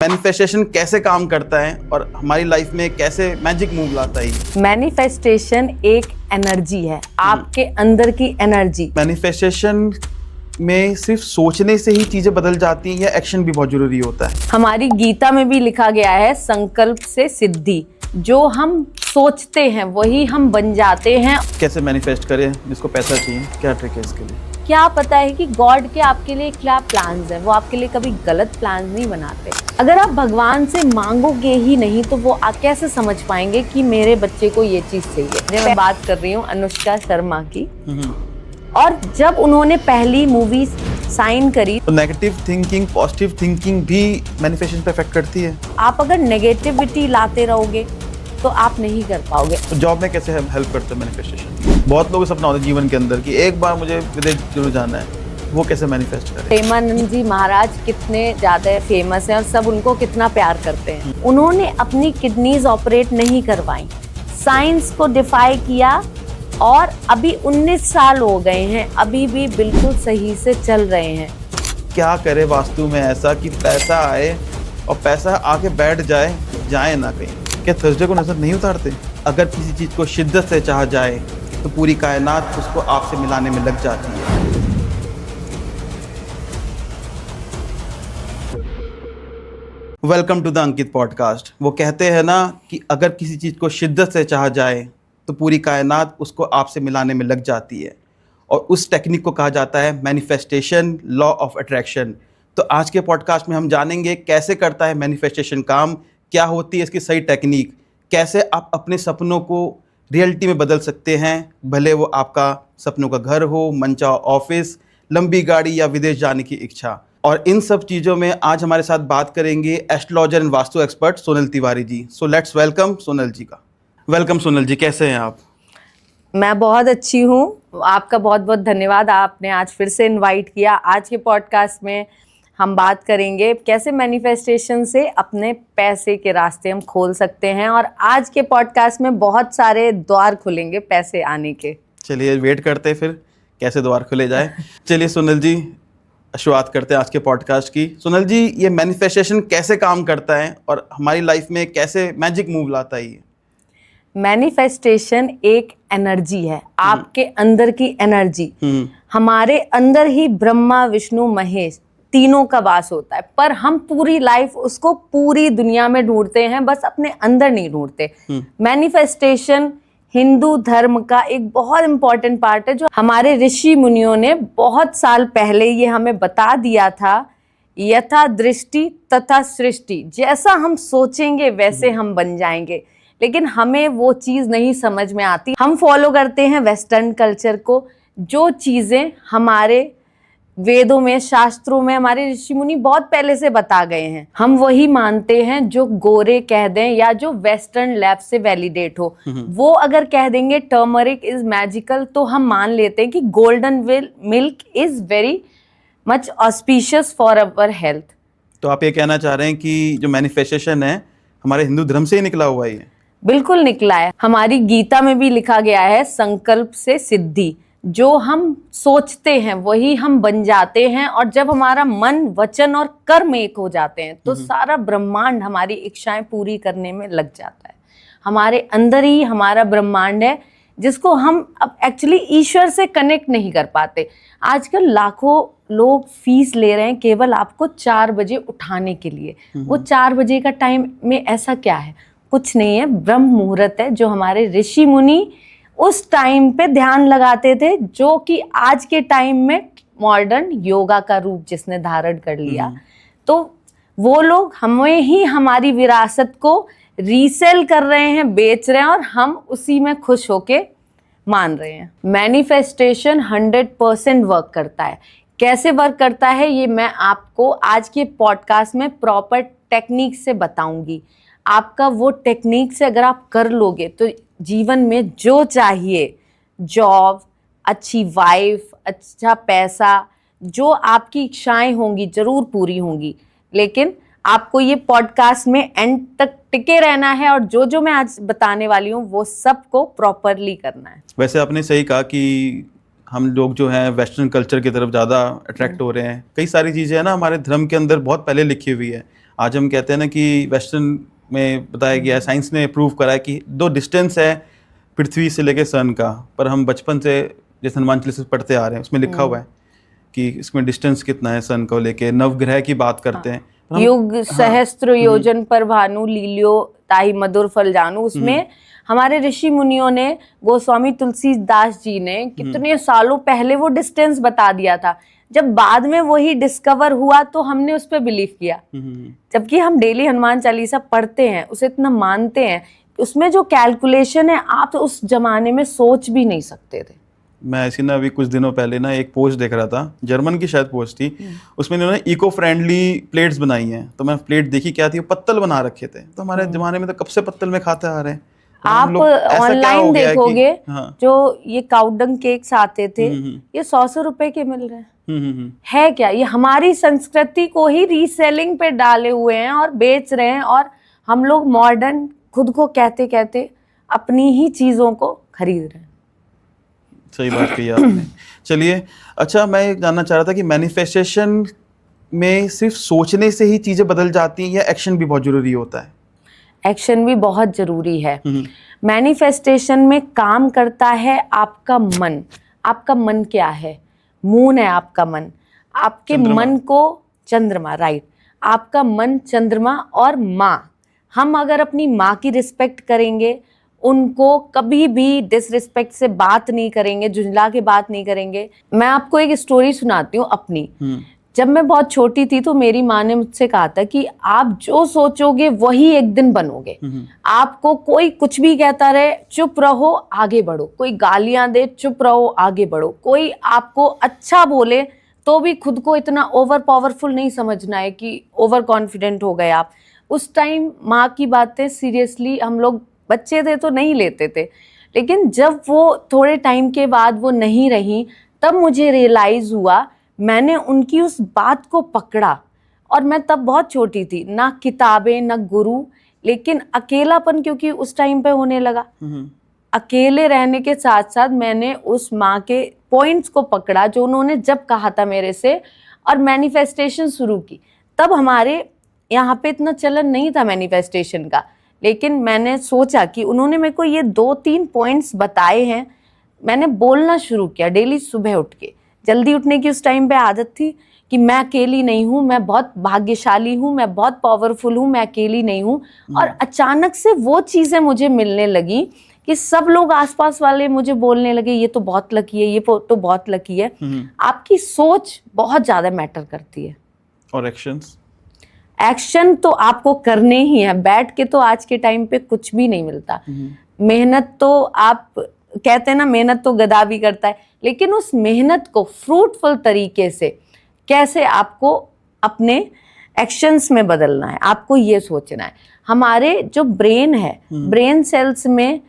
Manifestation कैसे काम करता है और हमारी लाइफ में कैसे मैजिक मूव लाता है? मैनिफेस्टेशन एक एनर्जी है, आपके अंदर की एनर्जी। मैनिफेस्टेशन में सिर्फ सोचने से ही चीजें बदल जाती हैं या एक्शन भी बहुत जरूरी होता है? हमारी गीता में भी लिखा गया है, संकल्प से सिद्धि। जो हम सोचते हैं वही हम बन जाते हैं। कैसे मैनिफेस्ट करें? जिसको पैसा चाहिए, क्या ट्रिक है इसके लिए? क्या पता है कि गॉड के आपके लिए क्या प्लान्स हैं? वो आपके लिए कभी गलत प्लान्स नहीं बनाते। अगर आप भगवान से मांगोगे ही नहीं तो वो आप कैसे समझ पाएंगे कि मेरे बच्चे को ये चीज चाहिए? मैं बात कर रही हूँ अनुष्का शर्मा की। और जब उन्होंने पहली मूवी साइन करी तो नेगेटिव थिंकिंग पॉजिटिव थिंकिंग भी मैनिफेस्टेशन पे इफेक्ट करती है। आप अगर नेगेटिविटी लाते रहोगे तो आप नहीं कर पाओगे। तो जॉब में कैसे हेल्प करते हैं मैनिफेस्टेशन? बहुत लोगों का सपना होता है जीवन के अंदर कि एक बार मुझे विदेश जरूर जाना है, वो कैसे मैनिफेस्ट करें? प्रेमानंद जी महाराज कितने ज्यादा फेमस हैं और सब उनको कितना प्यार करते हैं। उन्होंने अपनी किडनीज ऑपरेट नहीं करवाई, साइंस को डिफाई किया और अभी 19 साल हो गए हैं, अभी भी बिल्कुल सही से चल रहे हैं। क्या करे वास्तु में ऐसा कि पैसा आए और पैसा आके बैठ जाए, जाए ना कहीं? क्या थर्सडे को नजर नहीं उतारते? अगर किसी चीज को शिद्दत से चाहा जाए तो पूरी कायनात उसको आपसे मिलाने में लग जाती है। Welcome to the Ankit podcast. वो कहते हैं ना कि अगर किसी चीज को शिद्दत से चाहा जाए तो पूरी कायनात उसको आपसे मिलाने में लग जाती है, और उस टेक्निक को कहा जाता है मैनिफेस्टेशन, लॉ ऑफ अट्रैक्शन। तो आज के पॉडकास्ट में हम जानेंगे कैसे करता है मैनिफेस्टेशन काम, क्या होती है इसकी सही टेक्निक, कैसे आप अपने सपनों को रियलिटी में बदल सकते हैं, भले वो आपका सपनों का घर हो, मनचाहा ऑफिस, लंबी गाड़ी या विदेश जाने की इच्छा। और इन सब चीज़ों में आज हमारे साथ बात करेंगे astrologer and vastu expert Sonal Tiwari ji. So let's welcome Sonal ji का। वेलकम सोनल जी, कैसे हैं आप? मैं बहुत अच्छी हूँ, आपका बहुत बहुत धन्यवाद, आपने आज फिर से इनवाइट किया। आज के पॉडकास्ट में हम बात करेंगे कैसे मैनिफेस्टेशन से अपने पैसे के रास्ते हम खोल सकते हैं, और आज के पॉडकास्ट में बहुत सारे द्वार खुलेंगे पैसे आने के। चलिए वेट करते हैं फिर कैसे द्वार खुले जाए। चलिए सोनल जी, शुरुआत करते हैं आज के पॉडकास्ट की। सोनल जी, ये मैनिफेस्टेशन कैसे काम करता है और हमारी लाइफ में कैसे मैजिक मूव लाता है? ये मैनिफेस्टेशन एक एनर्जी है, आपके अंदर की एनर्जी। हमारे अंदर ही ब्रह्मा विष्णु महेश तीनों का वास होता है, पर हम पूरी लाइफ उसको पूरी दुनिया में ढूंढते हैं, बस अपने अंदर नहीं ढूंढते। मैनिफेस्टेशन हिंदू धर्म का एक बहुत इंपॉर्टेंट पार्ट है, जो हमारे ऋषि मुनियों ने बहुत साल पहले ये हमें बता दिया था। यथा दृष्टि तथा सृष्टि, जैसा हम सोचेंगे वैसे हम बन जाएंगे। लेकिन हमें वो चीज़ नहीं समझ में आती। हम फॉलो करते हैं वेस्टर्न कल्चर को, जो चीज़ें हमारे वेदों में, शास्त्रों में हमारे ऋषि मुनि बहुत पहले से बता गए हैं, हम वही मानते हैं। जो गोरे कह दें या जो वेस्टर्न लैब से वैलिडेट हो, वो अगर कह देंगे टर्मरिक इज मैजिकल, तो हम मान लेते हैं कि golden milk is very much auspicious for our health. तो आप ये कहना चाह रहे हैं कि जो मैनिफेस्टेशन है हमारे हिंदू धर्म से ही निकला हुआ है? बिल्कुल निकला है। हमारी गीता में भी लिखा गया है, संकल्प से सिद्धि। जो हम सोचते हैं वही हम बन जाते हैं, और जब हमारा मन, वचन और कर्म एक हो जाते हैं तो सारा ब्रह्मांड हमारी इच्छाएं पूरी करने में लग जाता है। हमारे अंदर ही हमारा ब्रह्मांड है, जिसको हम अब एक्चुअली ईश्वर से कनेक्ट नहीं कर पाते। आजकल लाखों लोग फीस ले रहे हैं केवल आपको 4 बजे उठाने के लिए। वो 4 बजे का टाइम में ऐसा क्या है? कुछ नहीं है, ब्रह्म मुहूर्त है, जो हमारे ऋषि मुनि उस टाइम पे ध्यान लगाते थे, जो कि आज के टाइम में मॉडर्न योगा का रूप जिसने धारण कर लिया। तो वो लोग हमें ही हमारी विरासत को रीसेल कर रहे हैं, बेच रहे हैं, और हम उसी में खुश होके मान रहे हैं। मैनिफेस्टेशन 100% वर्क करता है। कैसे वर्क करता है ये मैं आपको आज के पॉडकास्ट में प्रॉपर टेक्निक से बताऊंगी। आपका वो टेक्निक से अगर आप कर लोगे तो जीवन में जो चाहिए, जॉब, अच्छी वाइफ, अच्छा पैसा, जो आपकी इच्छाएं होंगी जरूर पूरी होंगी। लेकिन आपको ये पॉडकास्ट में एंड तक टिके रहना है, और जो जो मैं आज बताने वाली हूँ वो सबको प्रॉपरली करना है। वैसे आपने सही कहा कि हम लोग जो हैं वेस्टर्न कल्चर की तरफ ज़्यादा अट्रैक्ट हो रहे हैं। कई सारी चीज़ें हैं ना हमारे धर्म के अंदर बहुत पहले लिखी हुई है। आज हम कहते हैं ना कि वेस्टर्न में बताया गया है, साइंस ने प्रूव करा है कि दो डिस्टेंस है पृथ्वी से लेके सन का, पर हम बचपन से जैसे हनुमान चालीसा पढ़ते आ रहे हैं उसमें लिखा हुआ है कि इसमें डिस्टेंस कितना है सन को लेके, नवग्रह की बात करते हैं। पर हम- युग सहस्त्र योजन पर भानु लील्यो ताहि मधुर फल जानू, उसमें हमारे ऋषि मुनियों ने, गोस्वामी तुलसीदास जी ने कितने सालों पहले वो डिस्टेंस बता दिया था। जब बाद में वही डिस्कवर हुआ तो हमने उस पर बिलीव किया, जबकि हम डेली हनुमान चालीसा पढ़ते हैं, उसे इतना मानते हैं, उसमें जो कैलकुलेशन है आप उस जमाने में सोच भी नहीं सकते थे। मैं ऐसी ना अभी कुछ दिनों पहले ना एक पोस्ट देख रहा था, जर्मन की शायद पोस्ट थी, उसमें इन्होंने इको फ्रेंडली प्लेट्स बनाई हैं। तो मैं प्लेट देखी, क्या थी, वो पत्तल बना रखे थे। तो हमारे जमाने में तो कब से पत्तल में खाते आ रहे हैं। तो हम आप लोग ऐसा क्या ऑनलाइन हो गया है कि- देखोगे हाँ। जो ये काउडंग केक्स आते थे, ये 100 रुपए के मिल रहे हैं। है क्या, ये हमारी संस्कृति को ही रीसेलिंग पे डाले हुए हैं और बेच रहे हैं, और हम लोग मॉडर्न खुद को कहते कहते अपनी ही चीजों को खरीद रहे हैं। सही बात कही आपने। चलिए, अच्छा मैं ये जानना चाह रहा था कि मैनिफेस्टेशन में सिर्फ सोचने से ही चीजें बदल जाती हैं या एक्शन भी बहुत जरूरी होता है? एक्शन भी बहुत जरूरी है। मैनिफेस्टेशन में काम करता है आपका मन। आपका मन क्या है? मून है आपका मन। आपके मन को चंद्रमा, राइट, आपका मन चंद्रमा और माँ। हम अगर अपनी माँ की रिस्पेक्ट करेंगे, उनको कभी भी डिसरिस्पेक्ट से बात नहीं करेंगे, झुंझला के बात नहीं करेंगे। मैं आपको एक स्टोरी सुनाती हूँ अपनी। जब मैं बहुत छोटी थी तो मेरी माँ ने मुझसे कहा था कि आप जो सोचोगे वही एक दिन बनोगे। आपको कोई कुछ भी कहता रहे, चुप रहो, आगे बढ़ो। कोई गालियां दे, चुप रहो, आगे बढ़ो। कोई आपको अच्छा बोले तो भी खुद को इतना ओवर पावरफुल नहीं समझना है कि ओवर कॉन्फिडेंट हो गए आप। उस टाइम माँ की बातें सीरियसली हम लोग बच्चे थे तो नहीं लेते थे, लेकिन जब वो थोड़े टाइम के बाद वो नहीं रही, तब मुझे रियलाइज हुआ, मैंने उनकी उस बात को पकड़ा। और मैं तब बहुत छोटी थी, ना किताबें ना गुरु, लेकिन अकेलापन क्योंकि उस टाइम पे होने लगा। अकेले रहने के साथ साथ मैंने उस माँ के पॉइंट्स को पकड़ा जो उन्होंने जब कहा था मेरे से, और मैनिफेस्टेशन शुरू की। तब हमारे यहाँ पे इतना चलन नहीं था मैनिफेस्टेशन का, लेकिन मैंने सोचा कि उन्होंने मेरे को ये 2-3 पॉइंट्स बताए हैं। मैंने बोलना शुरू किया डेली सुबह उठ के। जल्दी उठने की उस टाइम पे आदत थी कि मैं अकेली नहीं हूँ, मैं बहुत भाग्यशाली हूँ, मैं बहुत पावरफुल हूँ, मैं अकेली नहीं हूँ। और अचानक से वो चीज़ें मुझे मिलने लगी कि सब लोग आसपास वाले मुझे बोलने लगे, ये तो बहुत लकी है, ये तो बहुत लकी है। आपकी सोच बहुत ज़्यादा मैटर करती है। और एक्शंस? एक्शन तो आपको करने ही है। बैठ के तो आज के टाइम पे कुछ भी नहीं मिलता। मेहनत तो आप कहते हैं ना, मेहनत तो गधा भी करता है, लेकिन उस मेहनत को फ्रूटफुल तरीके से कैसे आपको अपने एक्शंस में बदलना है, आपको ये सोचना है। हमारे जो ब्रेन है, ब्रेन सेल्स में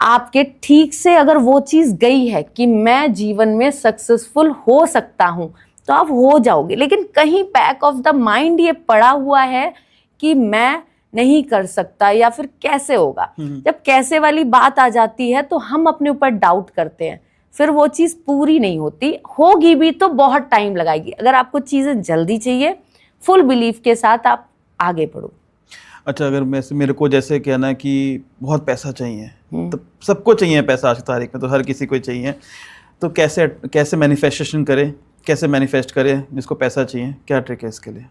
आपके ठीक से अगर वो चीज़ गई है कि मैं जीवन में सक्सेसफुल हो सकता हूँ, तो आप हो जाओगे। लेकिन कहीं बैक ऑफ द माइंड ये पड़ा हुआ है कि मैं नहीं कर सकता, या फिर कैसे होगा। जब कैसे वाली बात आ जाती है तो हम अपने ऊपर डाउट करते हैं, फिर वो चीज़ पूरी नहीं होती। होगी भी तो बहुत टाइम लगाएगी। अगर आपको चीज़ें जल्दी चाहिए, फुल बिलीफ के साथ आप आगे बढ़ो। अच्छा, अगर मेरे को जैसे कहना है कि बहुत पैसा चाहिए, तो सबको चाहिए पैसा आज की तारीख में, तो हर किसी को चाहिए, तो कैसे मैनिफेस्टेशन करें, कैसे मैनिफेस्ट करें जिसको पैसा चाहिए? क्या ट्रिक है इसके लिए?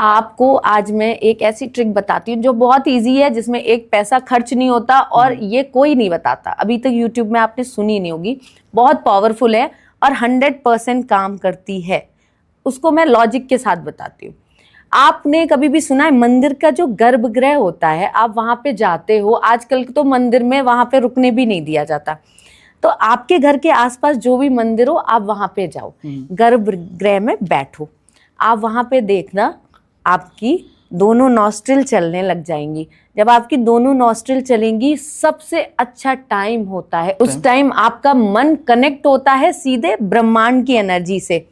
आपको आज मैं एक ऐसी ट्रिक बताती हूँ जो बहुत इजी है, जिसमें एक पैसा खर्च नहीं होता, और ये कोई नहीं बताता। अभी तक यूट्यूब में आपने सुनी नहीं होगी। बहुत पावरफुल है और 100% काम करती है। उसको मैं लॉजिक के साथ बताती हूँ। आपने कभी भी सुना है मंदिर का जो गर्भगृह होता है, आप वहाँ पे जाते हो, आजकल तो मंदिर में वहाँ पे रुकने भी नहीं दिया जाता, तो आपके घर के आसपास जो भी मंदिर हो आप वहाँ पे जाओ, गर्भगृह में बैठो। आप वहाँ पे देखना आपकी दोनों नॉस्ट्रिल चलने लग जाएंगी। जब आपकी दोनों नॉस्ट्रिल चलेंगी, सबसे अच्छा टाइम होता है। उस टाइम आपका मन कनेक्ट होता है सीधे ब्रह्मांड की एनर्जी से।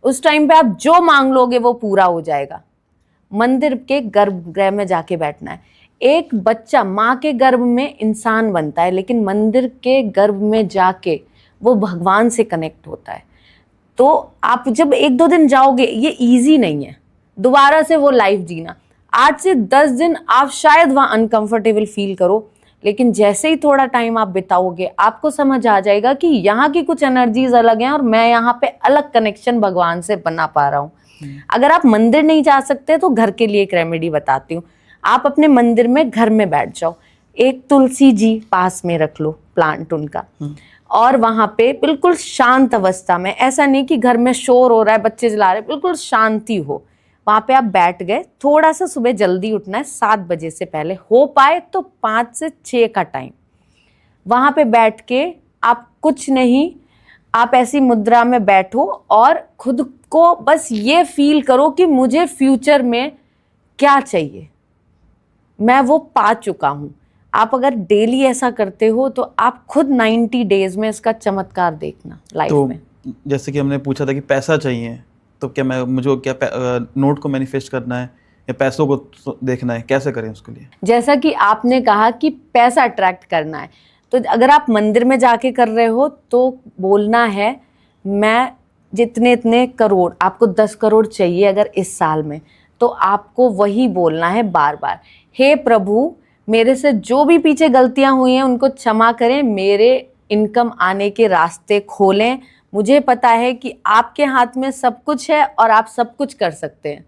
उस टाइम पे आप जो मांग लोगे वो पूरा हो जाएगा। मंदिर के गर्भगृह में जाके बैठना है। एक बच्चा माँ के गर्भ में इंसान बनता है, लेकिन मंदिर के गर्भ में जाके वो भगवान से कनेक्ट होता है। तो आप जब 1-2 दिन जाओगे, ये इजी नहीं है दोबारा से वो लाइफ जीना। 8 से 10 दिन आप शायद वहाँ अनकंफर्टेबल फील करो, लेकिन जैसे ही थोड़ा टाइम आप बिताओगे आपको समझ आ जाएगा कि यहाँ की कुछ एनर्जीज अलग हैं और मैं यहाँ पे अलग कनेक्शन भगवान से बना पा रहा हूँ। अगर आप मंदिर नहीं जा सकते तो घर के लिए एक रेमेडी बताती हूँ। आप अपने मंदिर में घर में बैठ जाओ, एक तुलसी जी पास में रख लो, प्लांट उनका, और वहां पे बिल्कुल शांत अवस्था में, ऐसा नहीं कि घर में शोर हो रहा है, बच्चे चला रहे, बिल्कुल शांति हो, वहां पे आप बैठ गए। थोड़ा सा सुबह जल्दी उठना है, 7 बजे से पहले, हो पाए तो 5 से 6 का टाइम। वहां पे बैठ के आप कुछ नहीं, आप ऐसी मुद्रा में बैठो और खुद को बस ये फील करो कि मुझे फ्यूचर में क्या चाहिए, मैं वो पा चुका हूं। आप अगर डेली ऐसा करते हो तो आप खुद 90 डेज में इसका चमत्कार देखना लाइफ तो में। जैसे कि हमने पूछा था कि पैसा चाहिए, तो क्या मुझे नोट को मैनिफेस्ट करना है या पैसों को देखना है, कैसे करें उसके लिए? जैसा कि आपने कहा कि पैसा अट्रैक्ट करना है, तो अगर आप मंदिर में जाके कर रहे हो तो बोलना है मैं जितने इतने करोड़, आपको 10 करोड़ चाहिए अगर इस साल में, तो आपको वही बोलना है बार बार, हे प्रभु मेरे से जो भी पीछे गलतियां हुई हैं उनको क्षमा करें, मेरे इनकम आने के रास्ते खोलें। मुझे पता है कि आपके हाथ में सब कुछ है और आप सब कुछ कर सकते हैं।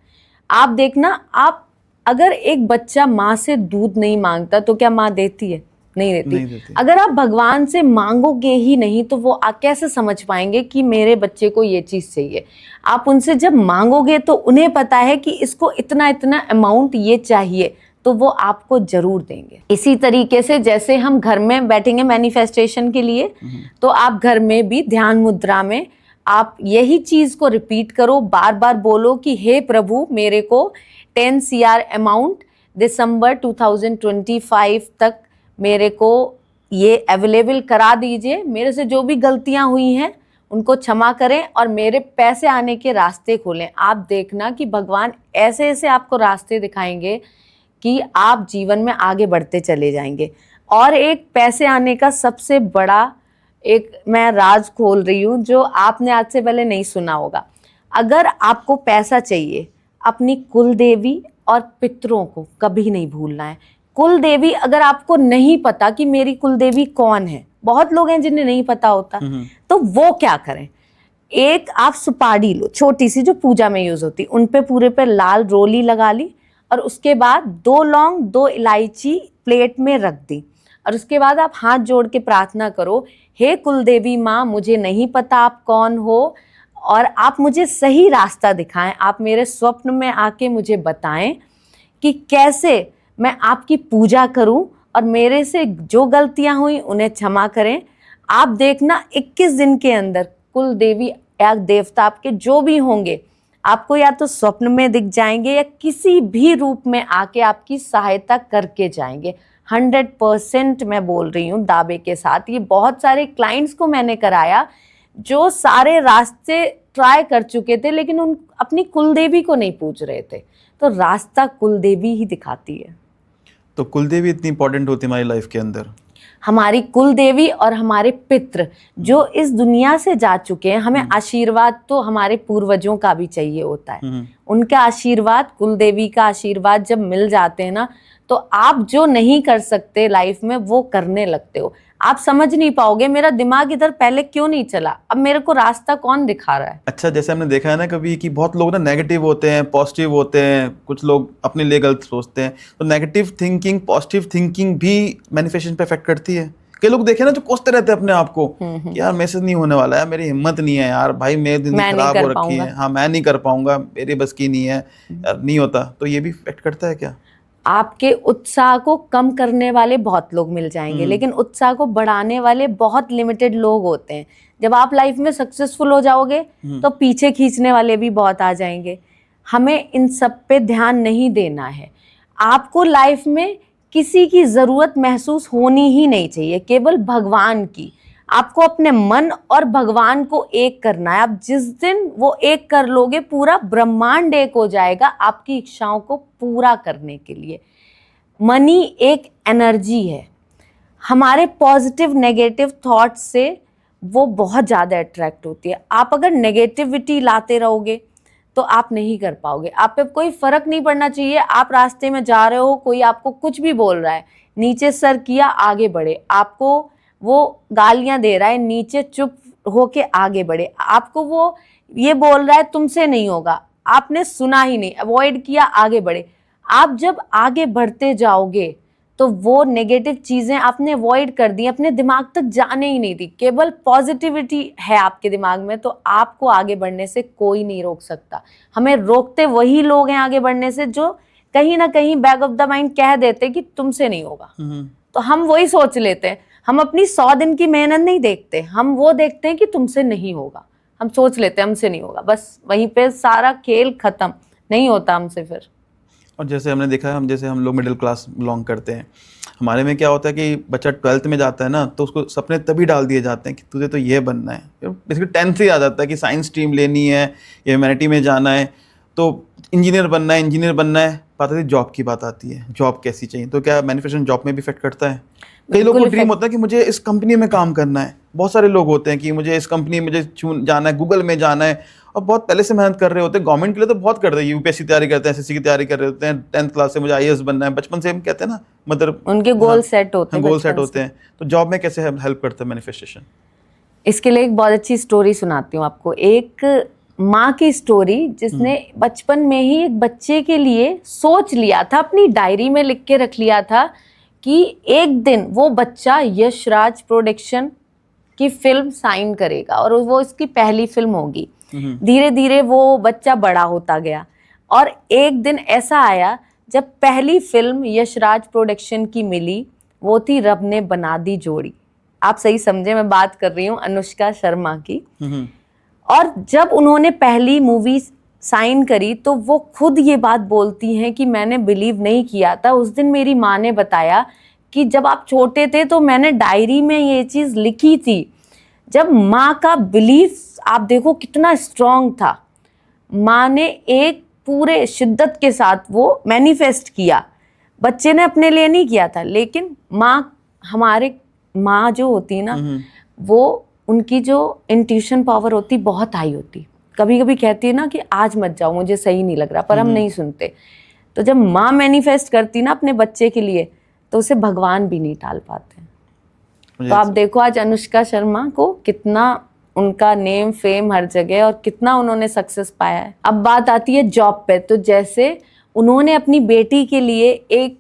आप देखना, आप अगर एक बच्चा माँ से दूध नहीं मांगता तो क्या माँ देती है? नहीं देती। अगर आप भगवान से मांगोगे ही नहीं तो वो कैसे समझ पाएंगे कि मेरे बच्चे को ये चीज चाहिए? आप उनसे जब मांगोगे तो उन्हें पता है कि इसको इतना इतना अमाउंट ये चाहिए, तो वो आपको जरूर देंगे। इसी तरीके से जैसे हम घर में बैठेंगे मैनिफेस्टेशन के लिए, तो आप घर में भी ध्यान मुद्रा में आप यही चीज को रिपीट करो, बार बार बोलो कि हे प्रभु मेरे को 10 CR अमाउंट दिसंबर 2025 तक मेरे को ये अवेलेबल करा दीजिए, मेरे से जो भी गलतियां हुई हैं उनको क्षमा करें और मेरे पैसे आने के रास्ते खोलें। आप देखना कि भगवान ऐसे ऐसे आपको रास्ते दिखाएंगे कि आप जीवन में आगे बढ़ते चले जाएंगे। और एक पैसे आने का सबसे बड़ा एक मैं राज खोल रही हूँ जो आपने आज से पहले नहीं सुना होगा। अगर आपको पैसा चाहिए, अपनी कुल देवी और पितरों को कभी नहीं भूलना है। कुल देवी, अगर आपको नहीं पता कि मेरी कुल देवी कौन है, बहुत लोग हैं जिन्हें नहीं पता होता, तो वो क्या करें, एक आप सुपारी लो छोटी सी जो पूजा में यूज होती, उन पे पूरे पे लाल रोली लगा ली और उसके बाद 2 लौंग 2 इलायची प्लेट में रख दी और उसके बाद आप हाथ जोड़ के प्रार्थना करो, हे कुलदेवी माँ मुझे नहीं पता आप कौन हो और आप मुझे सही रास्ता दिखाएं, आप मेरे स्वप्न में आके मुझे बताएं कि कैसे मैं आपकी पूजा करूं और मेरे से जो गलतियां हुई उन्हें क्षमा करें। आप देखना 21 दिन के अंदर कुल देवी या देवता आपके जो भी होंगे आपको या तो स्वप्न में दिख जाएंगे या किसी भी रूप में आके आपकी सहायता करके जाएंगे। 100% मैं बोल रही हूँ दावे के साथ। ये बहुत सारे क्लाइंट्स को मैंने कराया जो सारे रास्ते ट्राई कर चुके थे लेकिन उन अपनी कुलदेवी को नहीं पूछ रहे थे, तो रास्ता कुलदेवी ही दिखाती है। तो कुलदेवी इतनी इंपॉर्टेंट होती है हमारी लाइफ के अंदर? हमारी कुल देवी और हमारे पितृ जो इस दुनिया से जा चुके हैं, हमें आशीर्वाद तो हमारे पूर्वजों का भी चाहिए होता है। उनका आशीर्वाद, कुल देवी का आशीर्वाद जब मिल जाते हैं ना, तो आप जो नहीं कर सकते लाइफ में वो करने लगते हो। आप समझ नहीं पाओगे मेरा दिमाग इधर पहले क्यों नहीं चला, अब मेरे को रास्ता कौन दिखा रहा है। अच्छा, जैसे हमने देखा है ना कभी कि बहुत लोग ना नेगेटिव होते हैं, पॉजिटिव होते हैं, कुछ लोग अपने लिए गलत सोचते हैं, तो नेगेटिव थिंकिंग पॉजिटिव थिंकिंग भी मैनिफेस्टेशन पे इफेक्ट करती है। कई लोग देखे ना जो कोसते रहते हैं अपने आप को कि यार मेरे से नहीं होने वाला है, मेरी हिम्मत नहीं है यार, भाई मेरी जिंदगी खराब हो रखी है, हाँ मैं नहीं कर पाऊंगा, मेरी बस की नहीं है यार, नहीं होता। तो ये भी इफेक्ट करता है क्या? आपके उत्साह को कम करने वाले बहुत लोग मिल जाएंगे लेकिन उत्साह को बढ़ाने वाले बहुत लिमिटेड लोग होते हैं। जब आप लाइफ में सक्सेसफुल हो जाओगे तो पीछे खींचने वाले भी बहुत आ जाएंगे। हमें इन सब पे ध्यान नहीं देना है। आपको लाइफ में किसी की जरूरत महसूस होनी ही नहीं चाहिए, केवल भगवान की। आपको अपने मन और भगवान को एक करना है। आप जिस दिन वो एक कर लोगे पूरा ब्रह्मांड एक हो जाएगा आपकी इच्छाओं को पूरा करने के लिए। मनी एक एनर्जी है, हमारे पॉजिटिव नेगेटिव थॉट्स से वो बहुत ज़्यादा अट्रैक्ट होती है। आप अगर नेगेटिविटी लाते रहोगे तो तो आप नहीं कर पाओगे। आप पे कोई फर्क नहीं पड़ना चाहिए, आप रास्ते में जा रहे हो, कोई आपको कुछ भी बोल रहा है, नीचे सर किया आगे बढ़े। आपको वो गालियां दे रहा है, नीचे चुप होके आगे बढ़े। आपको वो ये बोल रहा है तुमसे नहीं होगा, आपने सुना ही नहीं, अवॉइड किया, आगे बढ़े। आप जब आगे बढ़ते जाओगे तो वो नेगेटिव चीजें आपने अवॉइड कर दी, अपने दिमाग तक जाने ही नहीं दी, केवल पॉजिटिविटी है आपके दिमाग में, तो आपको आगे बढ़ने से कोई नहीं रोक सकता। हमें रोकते वही लोग हैं आगे बढ़ने से जो कहीं ना कहीं बैक ऑफ द माइंड कह देते कि तुमसे नहीं होगा। तो हम वही सोच लेते हैं, हम अपनी 100 दिन की मेहनत नहीं देखते, हम वो देखते हैं कि तुमसे नहीं होगा। हम सोच लेते हैं हमसे नहीं होगा, बस वहीं पे सारा खेल खत्म, नहीं होता हमसे फिर। और जैसे हमने देखा है, हम लोग मिडिल क्लास बिलोंग करते हैं, हमारे में क्या होता है कि बच्चा 12th में जाता है ना, तो उसको सपने तभी डाल दिए जाते हैं कि तुझे तो ये बनना है। बेसिकली 10th से आ जाता है कि साइंस स्ट्रीम लेनी है या ह्यूमैनिटी में जाना है, तो इंजीनियर बनना है। बात आती है जॉब की, बात आती है जॉब कैसी चाहिए, तो क्या मैनिफेस्टेशन जॉब में भी इफेक्ट करता है? कई लोगों को ड्रीम होता है कि मुझे इस कंपनी में काम करना है, बहुत सारे लोग होते हैं कि मुझे इस कंपनी में जाना है, गूगल में जाना है, और बहुत पहले से मेहनत कर रहे होते हैं। गवर्नमेंट के लिए तो बहुत करते हैं, यूपीएससी तैयारी करते हैं, एसएससी की तैयारी कर रहे होते हैं, 10th क्लास से मुझे आईएएस बनना है, बचपन से हम कहते हैं ना, मतलब उनके गोल सेट होते हैं, गोल सेट होते हैं। तो जॉब में कैसे हेल्प करता है मैनिफेस्टेशन? इसके लिए एक बहुत अच्छी स्टोरी सुनाती हूँ आपको। एक माँ की स्टोरी जिसने बचपन में ही एक बच्चे के लिए सोच लिया था, अपनी डायरी में लिख के रख लिया था कि एक दिन वो बच्चा यशराज प्रोडक्शन की फिल्म साइन करेगा और वो इसकी पहली फिल्म होगी। धीरे धीरे वो बच्चा बड़ा होता गया और एक दिन ऐसा आया जब पहली फिल्म यशराज प्रोडक्शन की मिली, वो थी रब ने बना दी जोड़ी। आप सही समझे, मैं बात कर रही हूँ अनुष्का शर्मा की। और जब उन्होंने पहली मूवी साइन करी तो वो खुद ये बात बोलती हैं कि मैंने बिलीव नहीं किया था। उस दिन मेरी माँ ने बताया कि जब आप छोटे थे तो मैंने डायरी में ये चीज़ लिखी थी। जब माँ का बिलीफ आप देखो कितना स्ट्रॉन्ग था, माँ ने एक पूरे शिद्दत के साथ वो मैनिफेस्ट किया। बच्चे ने अपने लिए नहीं किया था, लेकिन माँ, हमारे माँ जो होती है ना, वो उनकी जो इंट्यूशन पावर होती बहुत हाई होती। कभी कभी कहती है ना कि आज मत जाओ, मुझे सही नहीं लग रहा, पर हम नहीं सुनते। तो जब माँ मैनिफेस्ट करती ना अपने बच्चे के लिए, तो उसे भगवान भी नहीं टाल पाते। तो आप देखो आज अनुष्का शर्मा को कितना उनका नेम फेम हर जगह और कितना उन्होंने सक्सेस पाया है। अब बात आती है जॉब पे, तो जैसे उन्होंने अपनी बेटी के लिए एक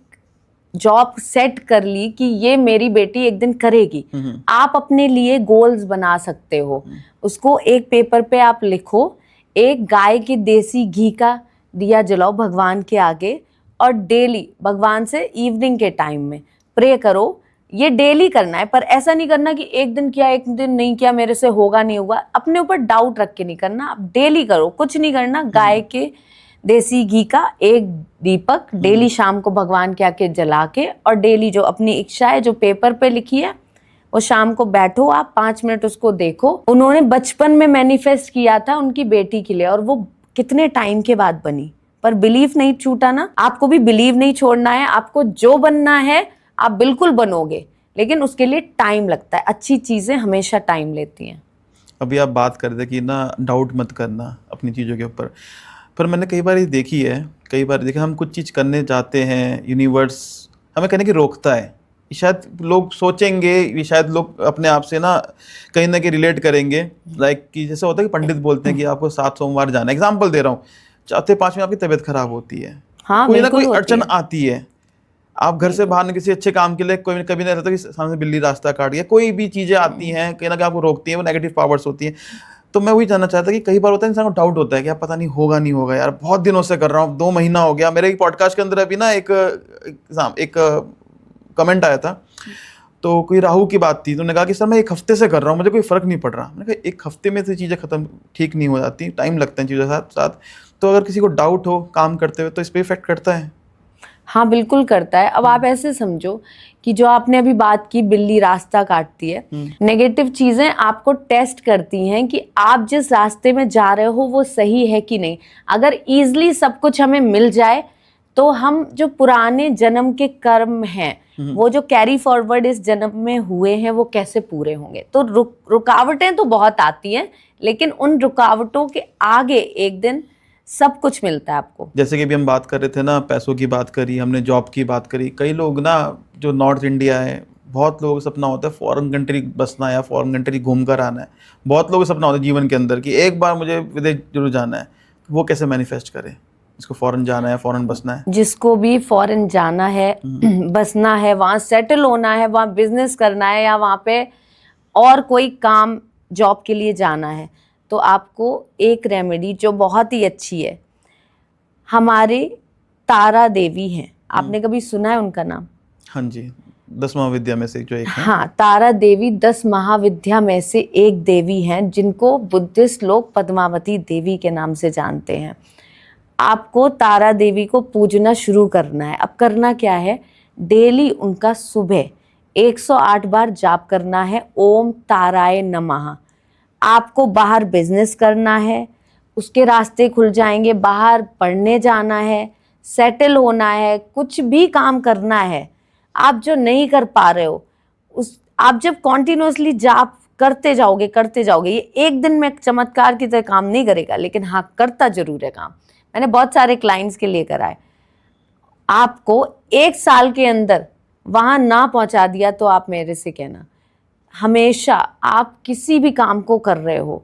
जॉब सेट कर ली कि ये मेरी बेटी एक दिन करेगी। आप अपने लिए गोल्स बना सकते हो, उसको एक पेपर पे आप लिखो, एक गाय के देसी घी का दिया जलाओ भगवान के आगे और डेली भगवान से इवनिंग के टाइम में प्रे करो। ये डेली करना है, पर ऐसा नहीं करना कि एक दिन किया एक दिन नहीं किया मेरे से होगा नहीं होगा, अपने ऊपर डाउट रख के नहीं करना। आप डेली करो, कुछ नहीं करना, गाय के देसी घी का एक दीपक डेली शाम को भगवान के आके जला के, और डेली जो अपनी इच्छा है जो पेपर पे लिखी है वो शाम को बैठो आप 5 मिनट उसको देखो। उन्होंने बचपन में मैनिफेस्ट किया था उनकी बेटी के लिए और वो कितने टाइम के बाद बनी, पर बिलीव नहीं छूटा ना। आपको भी बिलीव नहीं छोड़ना है, आपको जो बनना है आप बिल्कुल बनोगे, लेकिन उसके लिए टाइम लगता है। अच्छी चीजें हमेशा टाइम लेती हैं। अभी आप बात कर रहे थे कि ना डाउट मत करना अपनी चीज़ों के ऊपर, पर मैंने कई बार ये देखी है, हम कुछ चीज़ करने जाते हैं, यूनिवर्स हमें करने की रोकता है। शायद लोग सोचेंगे, शायद लोग अपने आप से ना कहीं रिलेट करेंगे, लाइक कि जैसे होता है कि पंडित बोलते हैं कि आपको 7 सोमवार जाना है, एग्जाम्पल दे रहा हूँ, 4-5 आपकी तबीयत खराब होती है, हाँ, कोई ना कोई अड़चन आती है, आप घर से बाहर किसी अच्छे काम के लिए, कोई कभी नहीं रहता कि सामने बिल्ली रास्ता काट गया, कोई भी चीज़ें आती हैं कहीं ना कहीं आपको रोकती हैं, वो नेगेटिव पावर्स होती हैं। तो मैं वही जानना चाहता कि कई बार होता है इंसान को डाउट होता है कि आप पता नहीं होगा नहीं होगा यार, बहुत दिनों से कर रहा हूँ, 2 महीना हो गया। मेरे एक पॉडकास्ट के अंदर अभी ना एक कमेंट आया था, तो कोई राहु की बात थी, तो उन्होंने कहा कि सर मैं 1 हफ्ते से कर रहा हूँ, मुझे कोई फ़र्क नहीं पड़ रहा। मैंने कहा 1 हफ्ते में से चीज़ें खत्म ठीक नहीं हो जाती, टाइम लगता है चीज़ों के साथ साथ। तो अगर किसी को डाउट हो काम करते हुए तो इस पर इफेक्ट करता है? हाँ बिल्कुल करता है। अब आप ऐसे समझो कि जो आपने अभी बात की बिल्ली रास्ता काटती है, नेगेटिव चीजें आपको टेस्ट करती हैं कि आप जिस रास्ते में जा रहे हो वो सही है कि नहीं। अगर इजीली सब कुछ हमें मिल जाए तो हम जो पुराने जन्म के कर्म हैं वो जो कैरी फॉरवर्ड इस जन्म में हुए हैं वो कैसे पूरे होंगे। तो रुकावटें तो बहुत आती हैं, लेकिन उन रुकावटों के आगे एक दिन सब कुछ मिलता है आपको। जैसे कि अभी हम बात कर रहे थे ना, पैसों की बात करी हमने, जॉब की बात करी, कई लोग ना जो नॉर्थ इंडिया है, बहुत लोगों का सपना होता है फॉरेन कंट्री बसना है या फॉरेन कंट्री घूम कर आना है। बहुत लोगों का सपना होता है जीवन के अंदर कि एक बार मुझे विदेश जरूर जाना है। वो कैसे मैनिफेस्ट करें, इसको फॉरेन जाना है, फॉरेन बसना है? जिसको भी फॉरेन जाना है, बसना है, वहाँ सेटल होना है, वहाँ बिजनेस करना है या वहाँ पे और कोई काम जॉब के लिए जाना है, तो आपको एक रेमेडी जो बहुत ही अच्छी है, हमारे तारा देवी हैं, आपने कभी सुना है उनका नाम? हाँ जी, 10 महाविद्या में से जो एक है। हाँ, तारा देवी 10 महाविद्या में से एक देवी हैं, जिनको बुद्धिस्ट लोग पद्मावती देवी के नाम से जानते हैं। आपको तारा देवी को पूजना शुरू करना है। अब करना क्या है, डेली उनका सुबह 108 बार जाप करना है, ओम ताराय नमः। आपको बाहर बिजनेस करना है, उसके रास्ते खुल जाएंगे, बाहर पढ़ने जाना है, सेटल होना है, कुछ भी काम करना है, आप जो नहीं कर पा रहे हो, आप जब कॉन्टिन्यूसली जाप करते जाओगे, ये एक दिन में चमत्कार की तरह काम नहीं करेगा, लेकिन हाँ करता जरूर है काम। मैंने बहुत सारे क्लाइंट्स के लिए कराए। आपको 1 साल के अंदर वहां ना पहुंचा दिया तो आप मेरे से कहना। हमेशा आप किसी भी काम को कर रहे हो,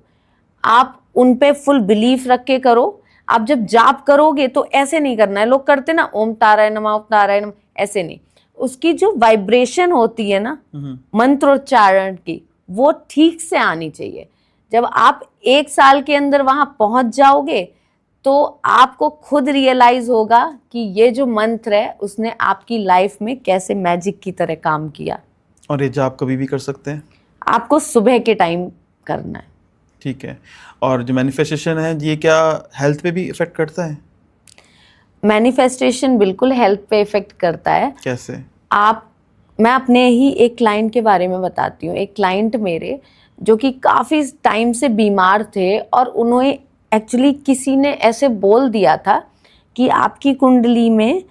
आप उन पे फुल बिलीफ रख के करो। आप जब जाप करोगे तो ऐसे नहीं करना है, लोग करते ना ओम ताराय नमः, ओम ताराय नमः, ऐसे नहीं। उसकी जो वाइब्रेशन होती है ना मंत्रोच्चारण की, वो ठीक से आनी चाहिए। जब आप 1 साल के अंदर वहां पहुंच जाओगे तो आपको खुद रियलाइज होगा कि ये जो मंत्र है उसने आपकी लाइफ में कैसे मैजिक की तरह काम किया। और ये जाप कभी भी कर सकते हैं? आपको सुबह के टाइम करना है। ठीक है। और जो मैनिफेस्टेशन है, ये क्या हेल्थ पे भी इफेक्ट करता है? मैनिफेस्टेशन बिल्कुल हेल्थ पे इफेक्ट करता है। कैसे? मैं अपने ही एक क्लाइंट के बारे में बताती हूँ। एक क्लाइंट मेरे जो कि काफ़ी टाइम से बीमार थे, और उन्हें एक्चुअली किसी ने ऐसे बोल दिया था कि आपकी कुंडली में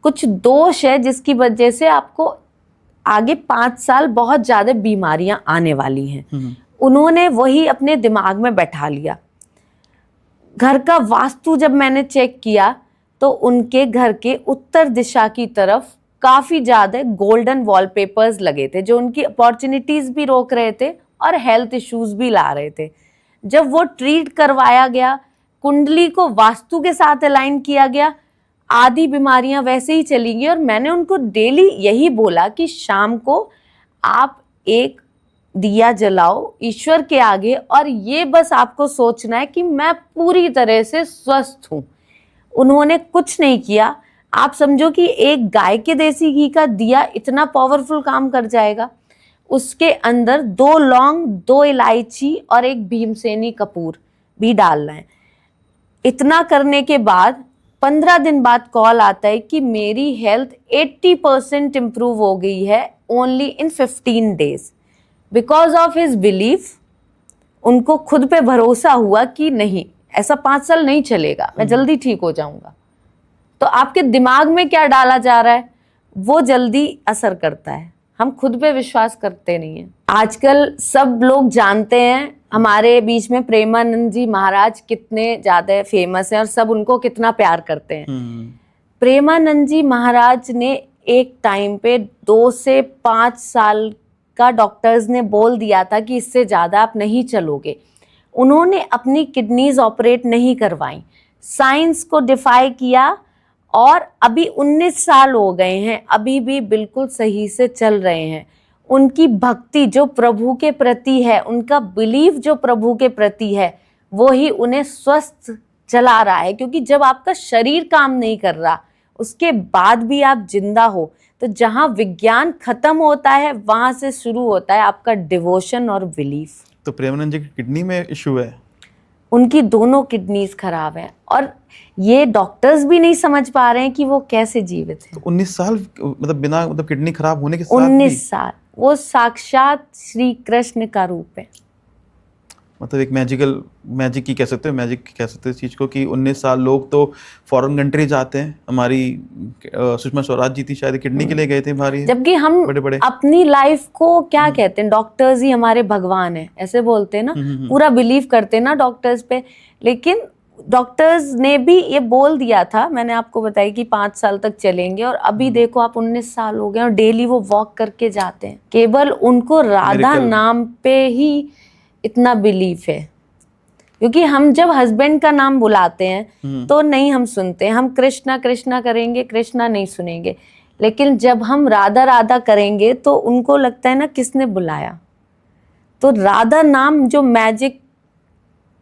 कुछ दोष है, जिसकी वजह से आपको आगे 5 साल बहुत ज़्यादा बीमारियां आने वाली हैं। उन्होंने वही अपने दिमाग में बैठा लिया। घर का वास्तु जब मैंने चेक किया तो उनके घर के उत्तर दिशा की तरफ काफ़ी ज़्यादा गोल्डन वॉलपेपर्स लगे थे, जो उनकी अपॉर्चुनिटीज़ भी रोक रहे थे और हेल्थ इश्यूज भी ला रहे थे। जब वो ट्रीट करवाया गया, कुंडली को वास्तु के साथ अलाइन किया गया, आधी बीमारियां वैसे ही चली गई। और मैंने उनको डेली यही बोला कि शाम को आप एक दिया जलाओ ईश्वर के आगे, और ये बस आपको सोचना है कि मैं पूरी तरह से स्वस्थ हूँ। उन्होंने कुछ नहीं किया। आप समझो कि एक गाय के देसी घी का दिया इतना पावरफुल काम कर जाएगा। उसके अंदर 2 लौंग, 2 इलायची और 1 भीमसेनी कपूर भी डालना है। इतना करने के बाद 15 दिन बाद कॉल आता है कि मेरी हेल्थ 80% इम्प्रूव हो गई है only in 15 days. Because of his belief, उनको खुद पे भरोसा हुआ कि नहीं, ऐसा 5 साल नहीं चलेगा, मैं जल्दी ठीक हो जाऊंगा। तो आपके दिमाग में क्या डाला जा रहा है वो जल्दी असर करता है। हम खुद पे विश्वास करते नहीं हैं। आजकल सब लोग जानते हैं हमारे बीच में प्रेमानंद जी महाराज कितने ज्यादा फेमस हैं और सब उनको कितना प्यार करते हैं। प्रेमानंद जी महाराज ने एक टाइम पे 2 से 5 साल का डॉक्टर्स ने बोल दिया था कि इससे ज़्यादा आप नहीं चलोगे। उन्होंने अपनी किडनीज ऑपरेट नहीं करवाई, साइंस को डिफाई किया, और अभी 19 साल हो गए हैं, अभी भी बिल्कुल सही से चल रहे हैं। उनकी भक्ति जो प्रभु के प्रति है, उनका बिलीफ जो प्रभु के प्रति है, वो ही उन्हें स्वस्थ चला रहा है। क्योंकि जब आपका शरीर काम नहीं कर रहा, उसके बाद भी आप जिंदा हो, तो जहाँ विज्ञान खत्म होता है वहां से शुरू होता है आपका डिवोशन और बिलीफ। तो प्रेमानंद जी की किडनी में इशू है? उनकी दोनों किडनीज खराब हैं, और ये डॉक्टर्स भी नहीं समझ पा रहे हैं कि वो कैसे जीवित हैं। तो 19 साल मतलब बिना किडनी खराब होने के साथ 19 साल वो साक्षात श्री कृष्ण का रूप है। मतलब एक मैजिक की कह सकते हो, मैजिक कह सकते हो इस चीज़ को कि 19 साल लोग तो फॉरेन कंट्री जाते हैं। हमारी सुषमा स्वराज जी थी शायद, किडनी के लिए गए थे बाहर, जबकि हम बड़े अपनी लाइफ को क्या कहते हैं, डॉक्टर्स ही हमारे भगवान हैं ऐसे बोलते हैं ना, पूरा बिलीव करते हैं ना डॉक्टर्स पे। लेकिन डॉक्टर्स ने भी ये बोल दिया था, मैंने आपको बताया कि 5 साल तक चलेंगे, और अभी देखो आप 19 साल हो गए और डेली वो वॉक करके जाते हैं। केवल उनको राधा Miracle. नाम पे ही इतना बिलीफ है, क्योंकि हम जब हस्बैंड का नाम बुलाते हैं तो नहीं हम सुनते, हम कृष्णा कृष्णा करेंगे, कृष्णा नहीं सुनेंगे। लेकिन जब हम राधा राधा करेंगे तो उनको लगता है ना किसने बुलाया। तो राधा नाम जो मैजिक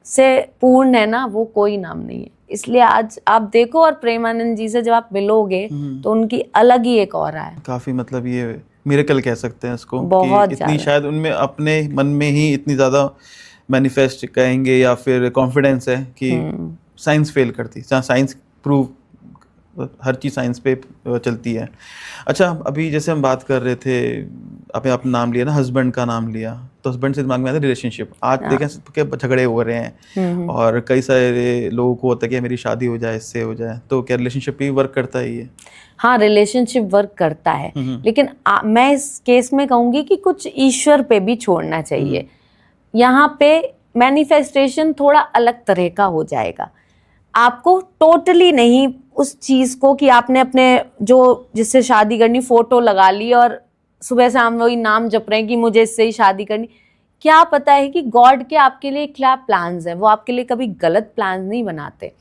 से पूर्ण है ना, वो कोई नाम नहीं है। इसलिए आज आप देखो, और प्रेमानंद जी से जब आप मिलोगे तो उनकी अलग ही एक ऑरा है। काफी मतलब ये मिरेकल कह सकते हैं इसको, बहुत कि इतनी ज्यादा। शायद उनमें अपने मन में ही इतनी ज्यादा मैनिफेस्ट कहेंगे या फिर कॉन्फिडेंस है कि साइंस फेल करती, जहाँ साइंस प्रूव, हर चीज़ साइंस पे चलती है। अच्छा, अभी जैसे हम बात कर रहे थे, आपने अपना नाम लिया ना, हस्बैंड का नाम लिया, तो हस्बैंड से दिमाग में आता है रिलेशनशिप। आज देखें सबके झगड़े हो रहे हैं और कई सारे लोगों को होता है कि मेरी शादी हो जाए, इससे हो जाए, तो क्या रिलेशनशिप भी वर्क करता है ये? हाँ, रिलेशनशिप वर्क करता है, लेकिन मैं इस केस में कहूँगी कि कुछ ईश्वर पे भी छोड़ना चाहिए। यहाँ पे मैनिफेस्टेशन थोड़ा अलग तरह का हो जाएगा। आपको टोटली नहीं उस चीज को कि आपने अपने जो जिससे शादी करनी फोटो लगा ली और सुबह शाम वही नाम जप रहे हैं कि मुझे इससे ही शादी करनी। क्या पता है कि गॉड के आपके लिए क्या प्लान्स हैं, वो आपके लिए कभी गलत प्लान नहीं बनाते।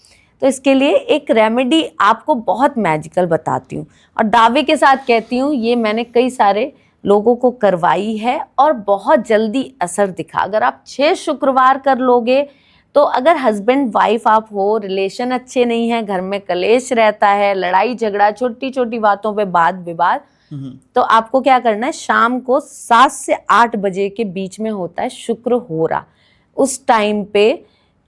तो इसके लिए एक रेमेडी आपको बहुत मैजिकल बताती हूँ और दावे के साथ कहती हूँ, ये मैंने कई सारे लोगों को करवाई है और बहुत जल्दी असर दिखा। अगर आप 6 शुक्रवार कर लोगे, तो अगर हस्बैंड वाइफ आप हो, रिलेशन अच्छे नहीं है, घर में कलेश रहता है, लड़ाई झगड़ा, छोटी छोटी बातों पे वाद विवाद, तो आपको क्या करना है, शाम को 7 से 8 बजे के बीच में होता है शुक्र होरा। उस टाइम पे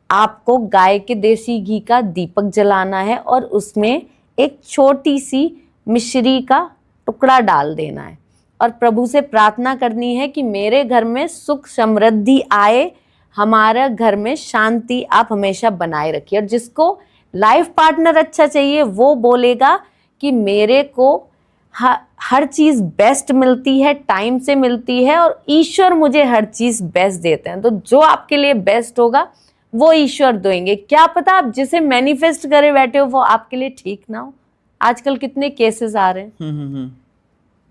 आपको गाय के देसी घी का दीपक जलाना है और उसमें एक छोटी सी मिश्री का टुकड़ा डाल देना है और प्रभु से प्रार्थना करनी है कि मेरे घर में सुख समृद्धि आए, हमारा घर में शांति आप हमेशा बनाए रखिए। और जिसको लाइफ पार्टनर अच्छा चाहिए वो बोलेगा कि मेरे को हर चीज़ बेस्ट मिलती है, टाइम से मिलती है और ईश्वर मुझे हर चीज़ बेस्ट देते हैं। तो जो आपके लिए बेस्ट होगा वो ईश्वर देंगे। क्या पता आप जिसे मैनिफेस्ट करे बैठे हो वो आपके लिए ठीक ना हो। आजकल कितने केसेस आ रहे हैं,